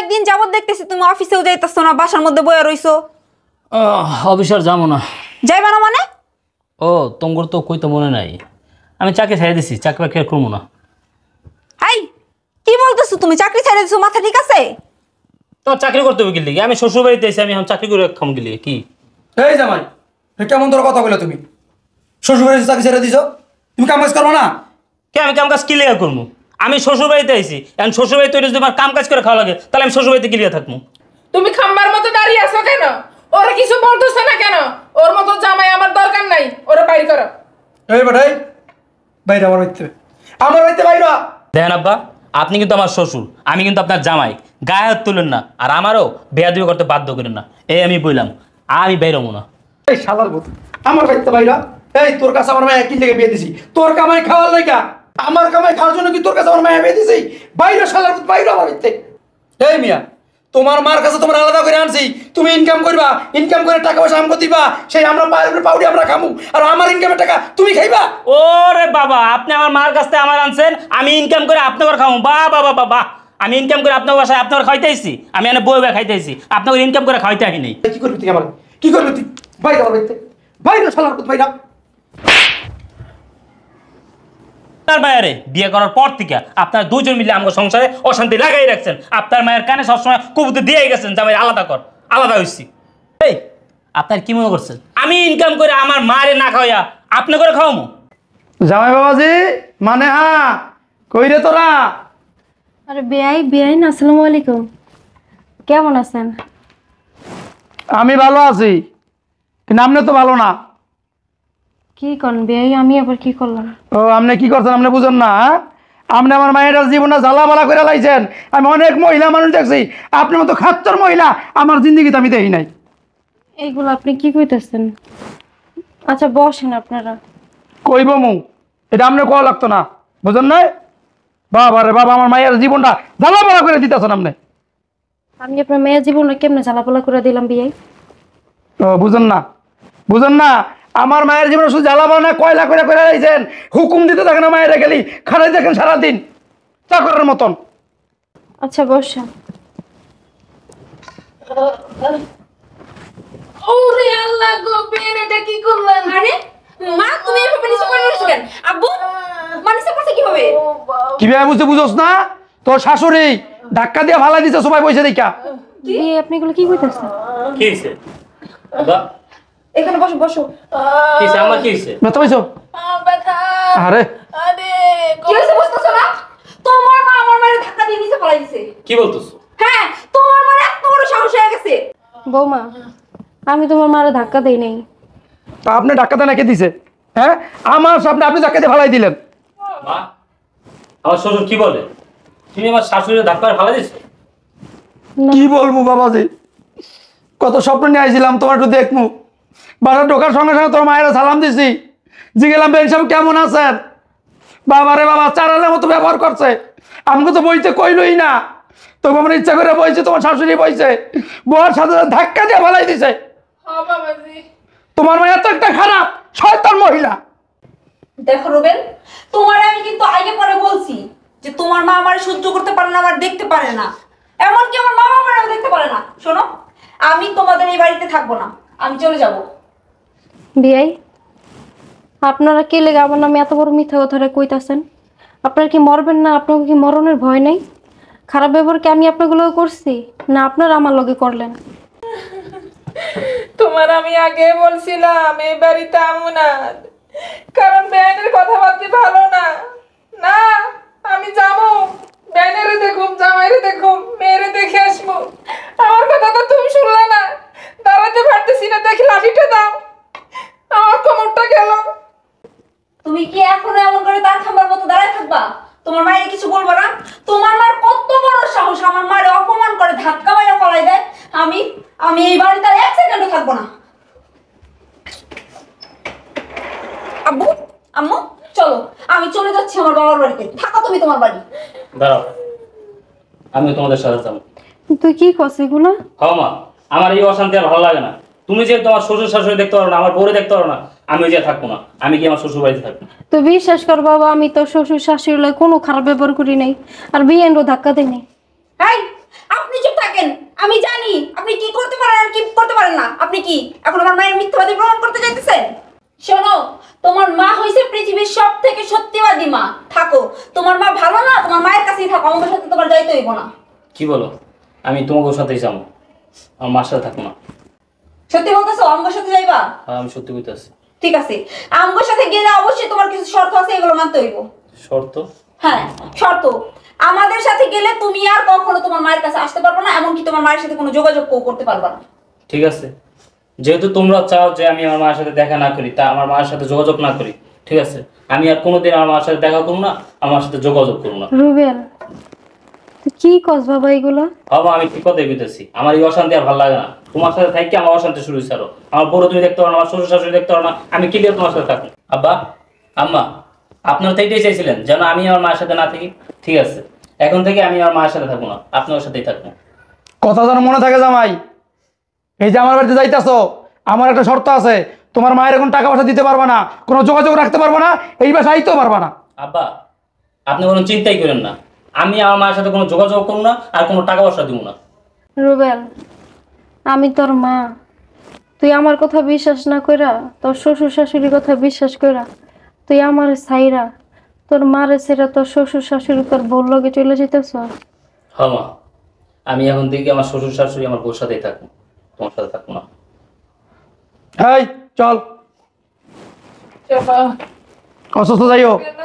কয়েকদিন যাবত দেখতেছি তুমি অফিসেও যাইতেছো না, বাসার মধ্যে বইয়া রইছো। অফিস আর যাবো না। যাইবা না মানে? ও তোমার তো কই তো মনে নাই, আমি চাকরি ছেড়ে দিছি, চাকরি বাকরি আর করবো না। হাই, কি বলতেছো তুমি? চাকরি ছেড়ে দিছো? মাথা ঠিক আছে? তোমার চাকরি করতে হবে গেলে আমি শ্বশুর বাড়িতে এসে আমি এখন চাকরি করে খাম গেলে কি? এই জামাই, কেমন তোর কথা বলে তুমি? শ্বশুর বাড়িতে চাকরি ছেড়ে দিছো, তুমি কাম কাজ করো না? কে আমি কাম কাজ কি লেগে করবো? আমি শ্বশুর বাড়িতে আইছি, এখন শ্বশুর বাড়িতে যদি আমার কাম কাজ করে খাওয়া লাগে তাহলে আমি শ্বশুর বাড়িতে গিয়ে থাকবো। তুমি খাম্বার মতো দাঁড়িয়ে আছো কেন? ওরা কিছু বলতেছে না কেন? ওর মতো জামাই আমার দরকার নাই, ওরা বাইরে করো। এই বেটাই বাইরে, আমার বাড়িতে, আমার বাড়িতে বাইরে। দেখেন আব্বা, আপনি কিন্তু আমার শ্বশুর, আমি কিন্তু আপনার জামাই, গায়ে হাত তুলেন না, আর আমারও বেয়াদবি করতে বাধ্য করেন না। এই আমি বললাম, আমি বেরোবো না। এই শালার মতো আমার বাড়িতে বাইরে। এই তোর কাছে আমার মায়ের একই লেগে বিয়ে দিছি, তোর কামাই খাওয়ার লাইগা, আমার কামাই খাওয়ার জন্য কি তোর কাছে আমার মায়ের বিয়ে দিছি? বাইরে শালার মতো বাইরে আমার বাড়িতে। এই মিয়া, তোমার মার কাছে তোমার আলাদা করে আনছি, তুমি ইনকাম করবা, ইনকাম করে টাকা পয়সা আমগো দিবা, সেই আমরা পাউডি আমরা খামু, আর আমার ইনকামের টাকা তুমি খাইবা। ওরে বাবা, আপনি আমার মার কাছ থেকে আমার আনছেন, আমি ইনকাম করে আপনার খাবো। বাহ বাবা বাবা, আমি ইনকাম করে আপনার বাসায় আপনার খাইতে আইছি, আমি এনে বই খাইতে আইছি, আপনাকে ইনকাম করে খাইতে আসি নাই। কি করবি তুই? আমার কি করবি তুই? বাইরে আমার বাড়িতে বাইরে শালার মতো বাইরে। আপনার মায়ের বিয়ে করার পর থেকে আপনার দুজন মিলে আমার সংসারে অশান্তি লাগাই রাখছেন। আপনার মায়ের কানে সবসময় কবুতর দিয়ে গেছেন যে আমি আলাদা কর, আলাদা হয়েছি। এই আপনার কি মনে করছেন আমি ইনকাম করে আমার মারে না খাওয়া আপনি করে খাওয়াবো? জামাই বাবাজি, মানে হ্যাঁ কই রে তোরা? আরে বেআইন আসসালামু আলাইকুম, কেমন আছেন? আমি ভালো আছি, কিন্তু আপনি তো ভালো না। কি করেন বেআই? আমি আবার কি করলাম? ও আপনি কি করছেন আপনি বুঝেন না? আপনি আমার মায়ের জীবনটা জ্বালাবালা করে লাইছেন। আমি অনেক মহিলা মানুষ দেখছি, আপনার মতো খাচ্চর মহিলা আমার জিন্দগিতে আমি দেখি নাই। এইগুলো আপনি কি কইতেছেন? আচ্ছা বসেন আপনারা। কইব মু, এটা আপনি কোয়া লাগতো না, বুঝেন নাই? বাবা রে বাবা, আমার মায়ের জীবনটা জ্বালাবালা করে দিতেছেন আপনি। আমি আপনার মেয়ের জীবনটা কেমনে জ্বালাপোলা করে দিলাম বেআই? ও বুঝেন না, বুঝেন না? আমার মায়ের জীবনে শুধু জ্বালাবালা না, কয়লা করে করে লাইছেন। হুকুম দিতে থাকেন না মায়েরা, গেলি খারাই দেখেন সারাদিন চাকরের মতন। আচ্ছা বসেন। ওরে আল্লাহ গো, বেন এটা কি করলেন? আরে মা, তুমি এভাবে নিচে পড়ে রইছো কেন? আব্বু মানুষের কাছে কিভাবে? কিভাবে বুঝতে বুঝোস না? তোর শাশুড়ি ধাক্কা দিয়ে ভালাই দিছে সবাই বসে দেখা। বেআই আপনি এগুলো কি কইতেছেন? কি হয়েছে বাবা? এখানে বসো বসো। কি হয়েছে আমার? কি হয়েছে? ব্যথা পাইছো? ব্যথা। আরে আরে কি হইছে বুঝতেছো না? তোমার মা আমার মায়ের ধাক্কা দিয়ে নিচে পড়াই দিছে। কি বলতেছো? হ্যাঁ, তোমার মার এত বড় সাহস হয়ে গেছে। বৌমা, আমি তোমার মারে ধাক্কা দেই নাই। তা আপনি ধাক্কা দেন কে দিছে? হ্যাঁ, আমার সামনে আপনি ধাক্কা দিয়ে ভালাই দিলেন। মা, আমার শ্বশুর কি বলে? তুমি আমার শাশুড়ির ধাক্কা ভালো দিছো? কি বলবো বাবাজি, কত স্বপ্ন নিয়ে আইছিলাম তোমার একটু দেখমু। বাসা ঢোকার সঙ্গে সঙ্গে তোর মায়েরা সালাম দিছি, জিগেলাম বেন সাহেব কেমন আছেন। বাবারে বাবা, চারালের মতো ব্যবহার করছে। আমাকে তো বইতে কইলই না, তবু আমার ইচ্ছা করে বইছে, তোমার শাশুড়ি বইছে, বউর সাথে ধাক্কা দিয়ে ভালাই দিছে। হ্যাঁ বাবাজি। তোমার মা এত একটা খারাপ শয়তান মহিলা। দেখো রুবেল, তোমার আমি কিন্তু আগে পরে বলছি যে তোমার মা আমারে সহ্য করতে পারে না, আমার দেখতে পারে না, এমনকি আমার মা আমারও দেখতে পারে না। শোনো, আমি তোমাদের এই বাড়িতে থাকবো না, আমি চলে যাব। বেআই আপনারা কে লেগে আমার নামে এত বড় মিথ্যা কথা কইতাছেন? আপনারা কি মরবেন না? আপনাকে কি মরণের ভয় নেই? খারাপ ব্যবহার কি আমি আপনাগুলো করছি, না আপনারা আমার লগে করলেন? তোমার আমি আগে বলছিলাম এই বাড়িতে আমু না, কারণ বেনের কথাবার্তা ভালো না। না, আমি যাবো, বেনের দেখুম, জামাইরে দেখুম, মেয়েরে দেখে আসবো। আমার কথা তো তুমি শুনলে না, দাঁড়াতে পারতেছি না, দেখি লাঠিটা দাও, আমার কোমরটা গেল। তুমি কি এখনো এমন করে তার খাবার মতো দাঁড়ায় থাকবা? তোমার মায়ের কিছু বলবো না? তোমার মার কত বড় সাহস আমার মায়ের অপমান করে ধাক্কা মাইরা ফলাই দেয়। আমি আমি এই বাড়িতে আর এক সেকেন্ডও থাকবো না। আব্বু, আম্মু চলো, আমি চলে যাচ্ছি আমার বাবার বাড়িতে। থাকো তুমি তোমার বাড়ি। দাঁড়াও, আমি তোমাদের সাথে যাবো। তুই কি করছিস এগুলো? হ্যাঁ মা, আমার এই অশান্তি আর ভালো লাগে না। তুমি যে তোমার শ্বশুর শাশুড়ি দেখতে পারো না, আমার বউরে দেখতে পারো না, আমি যে থাকবো না। আমি কি আমার শ্বশুর বাড়িতে থাকবো? তুই বিশ্বাস কর বাবা, আমি তোর শ্বশুর শাশুড়ি লয় কোনো খারাপ ব্যবহার করি নাই, আর বিয়েনও ধাক্কা দেই নাই। এই, আপনি চুপ পারেন না। আপনি কি এখন আমার মায়ের মিথ্যাবাদী প্রমাণ করতে চাইতেছেন? শোনো, তোমার মা হইছে পৃথিবীর সব থেকে সত্যিবাদী মা। থাকো, তোমার মা ভালো না, তোমার মায়ের কাছেই থাকো, আমার সাথে তোমার যাইতে হইব না। কি বলো? আমি তোমাকে সাথেই যাবো, আমার মার সাথে থাকবো না। সত্যি বলতেছো? আমার সাথে যাইবা? হ্যাঁ, আমি সত্যি বলতেছি। ঠিক আছে, আমার সাথে গেলে অবশ্যই তোমার কিছু শর্ত আছে, এগুলো মানতে হইব। শর্ত? হ্যাঁ, শর্ত। আমাদের সাথে গেলে তুমি আর কখনো তোমার মায়ের কাছে আসতে পারবে না, এমনকি তোমার মায়ের সাথে কোনো যোগাযোগ করতে পারবে না। ঠিক আছে, যেহেতু তোমরা চাও যে আমি আমার মায়ের সাথে দেখা না করি, তা আমার মায়ের সাথে যোগাযোগ না করি, ঠিক আছে, আমি আর কোনোদিন আমার মায়ের সাথে দেখা করবো না, আমার সাথে যোগাযোগ করবো না। রুবেল, তুই কি কস বাবা এগুলো? বাবা, আমি ঠিক কথাই বুঝতেছি, আমার এই অশান্তি আর ভালো লাগে না। তোমার সাথে থাকি আমার অশান্তি শুরু হয়েছে আরো। আমার বড় তুমি দেখতে পারো না, আমার শ্বশুর শাশুড়ি দেখতে পারো না, আমি কি দিয়ে তোমার সাথে থাকবো? আব্বা, আম্মা, আপনারা তো এটাই চাইছিলেন যেন আমি আমার মায়ের সাথে না থাকি। ঠিক আছে, এখন থেকে আমি আমার মায়ের সাথে থাকবো না, আপনার সাথেই থাকবো। কথা যেন মনে থাকে জামাই, এই যে আমার বাড়িতে যাইতাছো, আমার একটা শর্ত আছে, তোমার মায়ের এখন টাকা পয়সা দিতে পারবা না, কোনো যোগাযোগ রাখতে পারবা না, এই বাসায় আইতেও পারবা না। আব্বা, আপনি কোনো চিন্তাই করেন না, আমি আমার মায়ের সাথে কোনো যোগাযোগ করবো না, আর কোনো টাকা পয়সা দিব না। রুবেল, আমি তোর মা, তুই আমার কথা বিশ্বাস না কইরা, তোর শ্বশুর শাশুড়ির কথা বিশ্বাস কইরা তুই আমার সাইরা তোর মারে সেরা তোর শ্বশুর শাশুড়ি তোর বউর লগে চলে যেতেছ। হ্যাঁ মা, আমি এখন থেকে আমার শ্বশুর শাশুড়ি আমার বউর সাথেই থাকবো, তোমার সাথে থাকবো না। এই চল, চাপা অসুস্থ যাইও। কেন?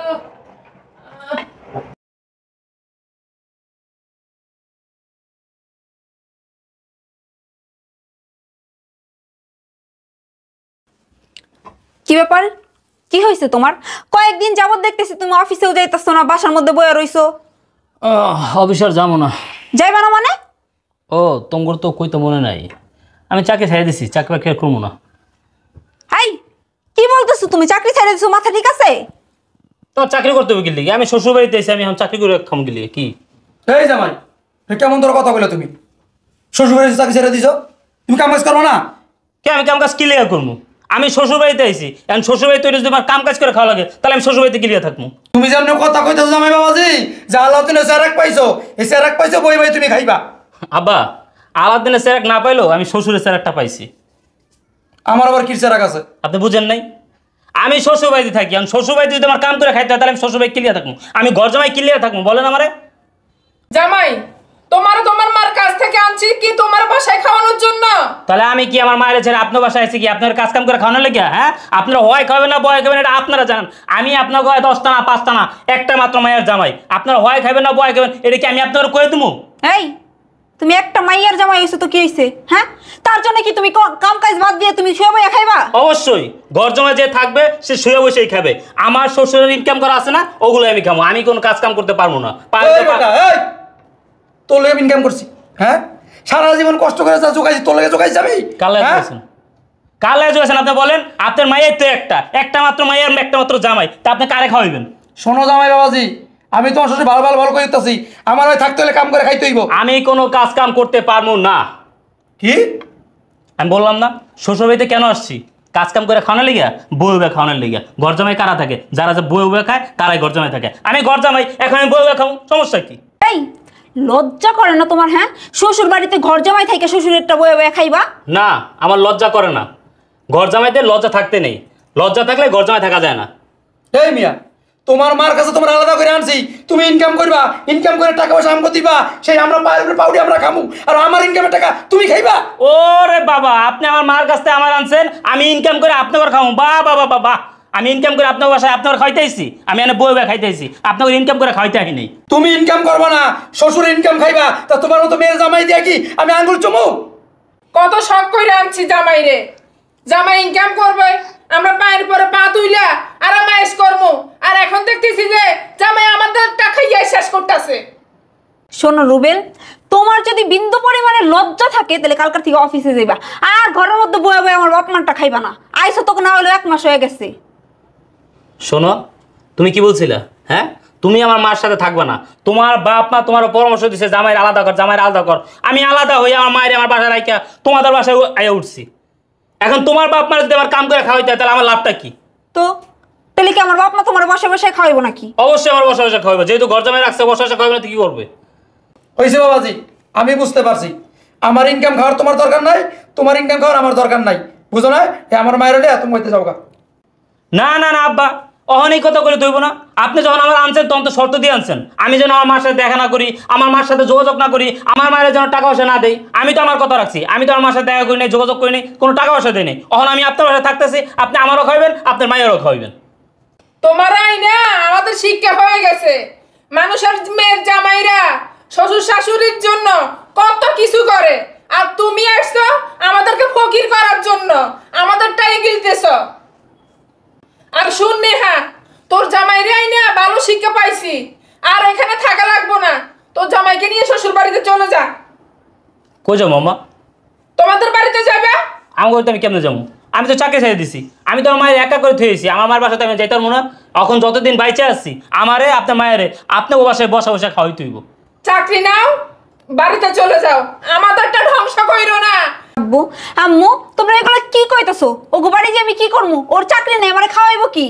কি ব্যাপার? কি হয়েছে তোমার? কয়েকদিন যাবত দেখতেছি তুমি অফিসেও যাইতেছো না, বাসার মধ্যে বয়ে রইছো। অফিস আর যাবো না। যাইবা না মানে? ও, তোমার তো কই তো মনে নাই, আমি চাকরি ছেড়ে দিছি, চাকরি বাকরি আর করবো না। হাই, কি বলতেছো তুমি? চাকরি ছেড়ে দিছো? মাথা ঠিক আছে? তোমার চাকরি করতে হবে কি লিগে? আমি শ্বশুর বাড়িতে এসে আমি এখন চাকরি করে খাম কি লিগে? কি এই জামাই, কেমন তোর কথা বলে তুমি শ্বশুর বাড়িতে চাকরি ছেড়ে দিছো? তুমি কাম কাজ করবো না? কে? আমি কাম কাজ কি লিগে করবো? আমি শ্বশুর বাড়িতে আইছি, এখন শ্বশুর বাড়িতে তৈরি যদি আমার কাম কাজ করে খাওয়া লাগে, তাহলে আমি শ্বশুর বাড়িতে কি লিগে থাকবো? তুমি যেমন কথা কইতেছো জামাই বাবাজি, যে আল্লাহ তুমি চেরাক পাইছো, এই চেরাক পাইছো বই বই তুমি খাইবা। আব্বা, আলাদিনের চেরাক না পাইলেও আমি শ্বশুরের চেরাকটা পাইছি। আমার আবার কি চেরাক আছে? আপনি বুঝেন নাই? আমি শ্বশুর বাড়িতে থাকি, এখন শ্বশুর বাড়িতে যদি আমার কাম করে খাইতে হয়, তাহলে আমি শ্বশুর বাড়ি কিলিয়া থাকবো, আমি ঘর জামাই কিলিয়া থাকবো? বলেন আমারে। জামাই, তোমার মার কাছ থেকে আনছি কি তোমার বাসায় খাওয়ানোর জন্য? তাহলে আমি কি আমার মায়ের ছেড়ে আপনার বাসায় আছি কি আপনার কাজ কাম করে খাওয়ানোর লেগে? হ্যাঁ, আপনারা হয় খাবেন না বয় খাবেন, এটা আপনারা জানেন। আমি আপনার ঘরে 10টা না 5টা না, একটা মাত্র মায়ের জামাই। আপনারা হয় খাবেন না বয় খাবেন, এটা কি আমি আপনার কয়ে দেবো? এই, তুমি একটা মাইয়ার জামাই হইছো তো কি হইছে? হ্যাঁ, তার জন্য কি তুমি কাম কাজ বাদ দিয়ে তুমি শুয়ে বইয়া খাইবা? অবশ্যই, ঘর জমায় যে থাকবে সে শুয়ে বসেই খাবে। আমার শ্বশুরের ইনকাম করা আছে না, ওগুলো আমি খাবো। আমি কোনো কাজ কাম করতে পারবো না। এই বেটা, এই, তোর লেগে ইনকাম করছি, হ্যাঁ, সারা জীবন কষ্ট করে যা জোগাইছি, তোর লেগে জোগাই যাবি? কালে হ্যাঁ? জোগাইছেন, কালে জোগাইছেন। আপনি বলেন, আপনার মায়ের তো একটা মাত্র মায়ের, একটা মাত্র জামাই, তা আপনি কারে খাওয়াইবেন? শোনো জামাই বাবাজি, আমি তোমার শ্বশুর ভালো ভালো ভালো করে দিতেছি, আমার ওই থাকতে হলে কাম করে খাইতে হইব। আমি কোনো কাজ কাম করতে পারবো না। কি? আমি বললাম না, শ্বশুর বাড়িতে কেন আসছি? কাজ কাম করে খাওয়ানোর লেগে, বই উবে খাওয়ানোর লেগে। ঘর জামাই কারা থাকে? যারা যে বই উবে খায় তারাই ঘর জামাই থাকে। আমি ঘর জামাই, এখন আমি বই উবে খাবো, সমস্যা কি? এই, লজ্জা করে না তোমার? হ্যাঁ, শ্বশুর বাড়িতে ঘর জামাই থেকে শ্বশুরেরটা বয়ে বয়ে খাইবা? না, আমার লজ্জা করে না। ঘর জামাইদের লজ্জা থাকতে নেই, লজ্জা থাকলে ঘর জামাই থাকা যায় না। এই মিয়া, তোমার মার কাছে তোমার আলাদা করে আনছি, তুমি ইনকাম করবা, ইনকাম করে টাকা পয়সা আমাকে দিবা, সেই আমরা পায়ের উপরে পাউডি আমরা খামু, আর আমার ইনকামের টাকা তুমি খাইবা। ওরে বাবা, আপনি আমার মার কাছ থেকে আমার আনছেন, আমি ইনকাম করে আপনার খাবো? বা বাবা বাবা, আমি ইনকাম করে আপনার বাসায় আপনার খাইতেছি, আমি এনে বই বই খাইতেছি, আপনার ইনকাম করে খাইতে আহি নেই। তুমি ইনকাম করবা না, শ্বশুর ইনকাম খাইবা, তা তোমার মতো মেয়ের জামাই দিয়া কি আমি আঙ্গুল চুমু? কত শখ করে আনছি জামাই রে, জামাই ইনকাম করবে, আমরা পায়ের পরে পা তুইলা আরামায়েশ করবো, আর এখন দেখতেছি যে জামাই আমাদের টাকা খাইয়া শেষ করতেছে। শোনো রুবেল, তোমার যদি বিন্দু পরিমাণে লজ্জা থাকে তাহলে কালকার থেকে অফিসে যাইবা, আর ঘরের মধ্যে বয়ে বয়ে আমার অপমানটা খাইবা না। আইসো তো না হলো 1 মাস হয়ে গেছে। শোনো, তুমি কি বলছিলা? হ্যাঁ, তুমি আমার মার সাথে থাকবা না। তোমার বাপ মা তোমার পরামর্শ দিছে জামাইয়ের আলাদা কর, জামাইয়ের আলাদা কর। আমি আলাদা হয়ে আমার মায়ের আমার বাসায় রাইখা তোমাদের বাসায় আইয়া উঠছি। এখন তোমার বাপ মা যদি আমার কাম করে খাওয়াইতে হয়, তাহলে আমার লাভটা কি? তো তাহলে কি আমার বাপ মা তোমার বসে বসে খাওয়াইবো নাকি? অবশ্যই আমার বসে বসে খাওয়াবে, যেহেতু ঘর জামাই রাখছে, বসে বসে খাওয়াবে না তো কি করবে? হয়েছে বাবাজি, আমি বুঝতে পারছি, আমার ইনকাম খাওয়ার তোমার দরকার নাই, তোমার ইনকাম খাওয়ার আমার দরকার নাই, বুঝো না? আমার মায়ের হলে তুমি হইতে যাও গা। না না না আব্বা, অহন এই কথা করে তুইব না। আপনি যখন আমার আনছেন তখন তো শর্ত দিয়ে আনছেন, আমি যেন আমার মার সাথে দেখা না করি, আমার মার সাথে যোগাযোগ না করি, আমার মায়ের যেন টাকা পয়সা না দেই। আমি তো আমার কথা রাখছি, আমি তো আমার মার সাথে দেখা করি নাই, যোগাযোগ করি নাই, কোনো টাকা পয়সা দিই নাই। অহন আমি আপনার বাসায় থাকতেছি, আপনি আমারও খাইবেন, আপনার মায়েরও খাওয়াইবেন। তোমার আইনা আমাদের শিক্ষা হয়ে গেছে। মানুষের মেয়ের জামাইরা শ্বশুর শাশুড়ির জন্য কত কিছু করে, আর তুমি আসছো আমাদেরকে ফকির করার জন্য, আমাদেরটাই গিলতেছ। আর শুন নেহা, তোর জামাইরে আইনা ভালো শিক্ষা পাইছি, আর এখানে থাকা লাগবো না, তোর জামাইকে নিয়ে শ্বশুর বাড়িতে চলে যা। কই যাবো মামা? তোমাদের বাড়িতে যাবে? আমার ঘরে তো আমি কেমনে যাবো? আমি তো চাকরি ছেড়ে দিছি, আমি তো আমার মায়ের একা করে থুয়েছি, আমার মায়ের বাসাতে আমি যাইতে পারবো না। এখন যতদিন বাইচে আসছি, আমারে আপনার মায়েরে আপনি ও বাসায় বসা বসা খাওয়াই তুইব। চাকরি নাও, বাড়িতে চলে যাও, আমাদেরটা ধ্বংস কইরো না। আব্বু আম্মু তোমরা এগুলো কি কইতাছো? ওগো বাড়ি যে আমি কি করবো? ওর চাকরি নেই, আমারে খাওয়াইবো কি?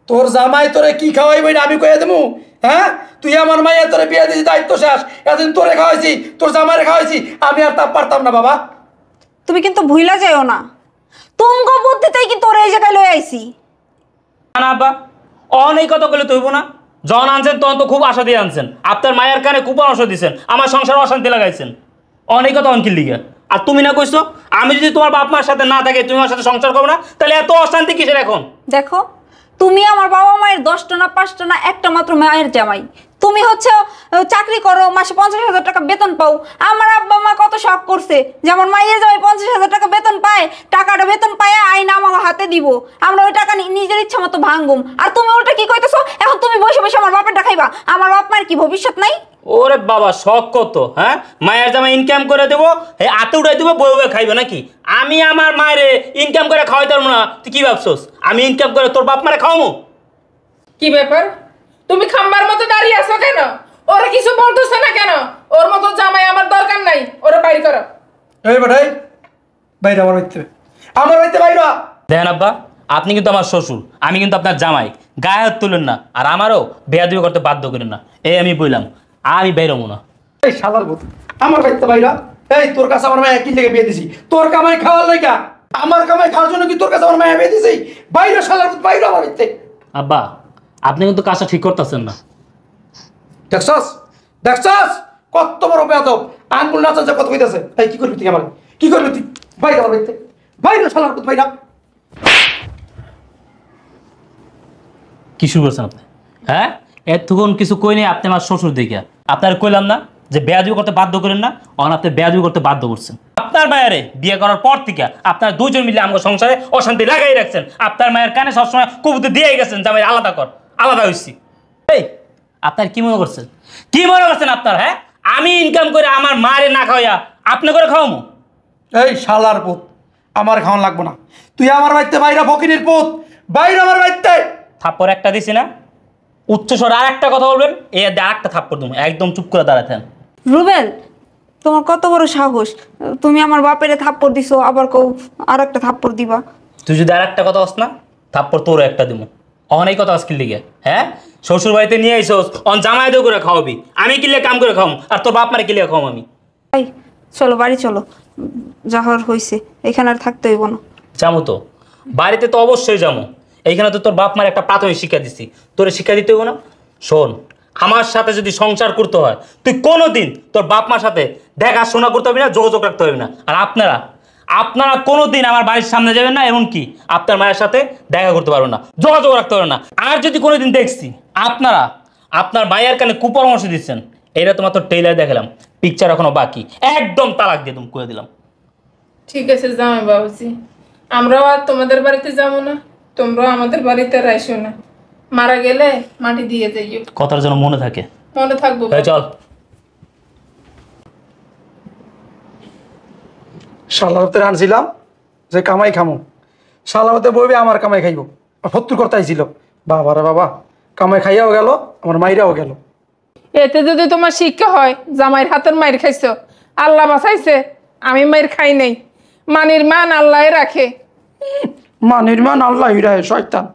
তোর জামাই তোরে কি খাওয়াইবই না আমি কইয়া দেবো? হ্যাঁ, তুই আমার মাইয়া তোরে বিয়ে দিয়েছি, দায়িত্ব শেষ। এতদিন তোরে খাওয়াইছি, তোর জামাইরে খাওয়াইছি, আমি আর তা পারতাম না বাবা। তুমি কিন্তু ভুইলা যাও না, তুমগো বুদ্ধিতেই কিন্তু ওরা এই জায়গায় লয়ে আইছি। না আব্বা, অনেক কথা বলে তুইব না। যখন আনছেন তখন তো খুব আশা দিয়ে আনছেন, আপনার মায়ের কানে খুব পরামর্শ দিচ্ছেন, আমার সংসার অশান্তি লাগাইছেন। অনেক কথা অনকিল লিগা। আর তুমি না কইছো আমি যদি তোমার বাপ মার সাথে না থাকে তুমি আমার সাথে সংসার করবো না, তাহলে এত অশান্তি কিসের এখন? দেখো, তুমি আমার বাবা মায়ের 10টা না 5টা না একটা মাত্র মায়ের জামাই। তুমি হচ্ছে চাকরি করো, মাসে 50,000 টাকা বেতন পাও। আমার আব্বা মা কত শখ করছে যে আমার মায়ের জামাই 50,000 টাকা বেতন পায়, টাকাটা বেতন পায় আইনা আমার হাতে দিব, আমরা ওই টাকা নিজের ইচ্ছা মতো ভাঙুম। আর তুমি ওটা কি কইতেছো? এখন তুমি বসে বসে আমার বাপের টাকাইবা? আমার বাপ মায়ের কি ভবিষ্যৎ নাই? ওরে বাবা, শখ কত! হ্যাঁ, মায়ের জামা ইনকাম করে দেবো, এই আতে উঠাই দেবো, বই বই খাইবে নাকি? আমি আমার মায়ের ইনকাম করে খাওয়াই পারবো না? তুই কি ভাবছোস আমি ইনকাম করে তোর বাপ মারে খাওয়াবো? কি ব্যাপার, তুমি খাম্বার মতো দাঁড়িয়ে আছো কেন? ওরা কিছু বলতেছে না কেন? ওর মতো জামাই আমার দরকার নাই, ওরা বাইর করো। এই বেটাই বাইরে, আমার বাড়িতে, আমার বাড়িতে বাইরে। দেখেন আব্বা, আপনি কিন্তু আমার শ্বশুর, আমি কিন্তু আপনার জামাই, গায়ে হাত তুলেন না, আর আমারও বেয়াদবি করতে বাধ্য করেন না। এই আমি বললাম, আমি বেরোবো না। এই শালার ভূত, আমার বাড়িতে বাইরে। এই তোর কাছে আমার মায়ের কি লেগে বিয়ে দিছি? তোর কামাই খাওয়ার লাইগা? আমার কামাই খাওয়ার জন্য কি তোর কাছে আমার মায়ের বিয়ে দিছি? বাইরে শালার ভূত, বাইরে আমার বাড়িতে। আব্বা, আপনি কিন্তু কাজটা ঠিক করতেছেন না। দেখছস দেখছস কত বড় বেয়াদব, আঙ্গুল নাচা যে কত কইতাছে। এই কি করবি তুই? আমার কি করবি তুই? বাইরে আমার বাড়িতে, বাইরে শালার ভূত, বাইরে। কি শুরু করছেন আপনি? হ্যাঁ, এতক্ষণ কিছু কই নেই, আপনি আমার শ্বশুর দেখে আপনার কইলাম না যে বেয়াদবি করতে বাধ্য করেন না, অন আপনি বেয়াদবি করতে বাধ্য করছেন। আপনার মায়েরে বিয়ে করার পর থেকে আপনার দুজন মিলে আমার সংসারে অশান্তি লাগাই রাখছেন। আপনার মায়ের কানে সবসময় কবুতর দিয়ে গেছেন যে আমি আলাদা কর, আলাদা হয়েছি। এই আপনার কি মনে করছেন? কি মনে করছেন আপনার? হ্যাঁ, আমি ইনকাম করে আমার মায়ের না খাওয়া আপনি করে খাওয়ামো? এই শালার পুত, আমার খাওয়ান লাগবো না। তুই আমার বাড়িতে বাইরে, ফকিনের পুত, বাইরে আমার বাড়িতে। থাপ্পড় একটা দিছি না, উচ্চস্বর আর একটা কথা বলবেন, এই আর একটা থাপ্পড় দেবো, একদম চুপ করে দাঁড়াতেন। রুবেল, তোমার কত বড় সাহস? তুমি আমার বাপেরে থাপ্পড় দিছো, আবার কও আর একটা থাপ্পড় দিবা? তুই যদি আর একটা কথা হস না, থাপ্পড় তোরও একটা দিব। অনেক কথা আজকের লিগে। হ্যাঁ, শ্বশুর বাড়িতে নিয়ে আইসোস, অন জামাই দিয়ে করে খাওয়াবি, আমি কিলে কাম করে খাওয়াম, আর তোর বাপ মারে কিলে খাওয়াম আমি। এই চলো বাড়ি চলো, যা হওয়ার হয়েছে, এখানে আর থাকতে হইব না। যাবো তো, বাড়িতে তো অবশ্যই যাবো। এইখানে তো তোর বাপ মার একটা প্রাথমিক শিক্ষা দিচ্ছি, তোরে শিক্ষা দিতে হইব না? শোন, আমার সাথে যদি সংসার করতে হয়, তুই কোনোদিন তোর বাপ মার সাথে দেখাশোনা করতে হবে না, যোগাযোগ রাখতে হবে না। আর আপনারা কোনোদিন আমার বাড়ির সামনে যাবেন না, এমনকি আপনার মায়ের সাথে দেখা করতে পারবেন না, যোগাযোগ রাখতে পারবেন না। আর যদি কোনোদিন দেখছি আপনারা আপনার মায়ের কানে কুপরামর্শ দিচ্ছেন, এটা তোমার তো ট্রেলার দেখালাম, পিকচার এখনো বাকি, একদম তালাক দিয়ে তুমি করে দিলাম। ঠিক আছে জামাই বাবুজি, আমরাও আর তোমাদের বাড়িতে যাবো না, তোমরাও আমাদের বাড়িতে আর আইসো না। মারা গেলে মাটি দিয়ে যাইও, কথার জন্য মনে থাকে। মনে থাকবো। এই চল। শালারতে আনছিলাম যে কামাই খামো, শালারতে বইবে আমার কামাই খাইব, ফত্তুর করতে আইছিল। বাবা রে বাবা, কামাই খাইয়াও গেল, আমার মাইরাও গেল। এতে যদি তোমার শিক্ষা হয় জামাইয়ের হাতের মায়ের খাইছো, আল্লাহ বাঁচাইছে, আমি মায়ের খাই নাই। মানির মান আল্লাহ রাখে। মা নির্মাণ আল্লাহ হিরায় শয়তান।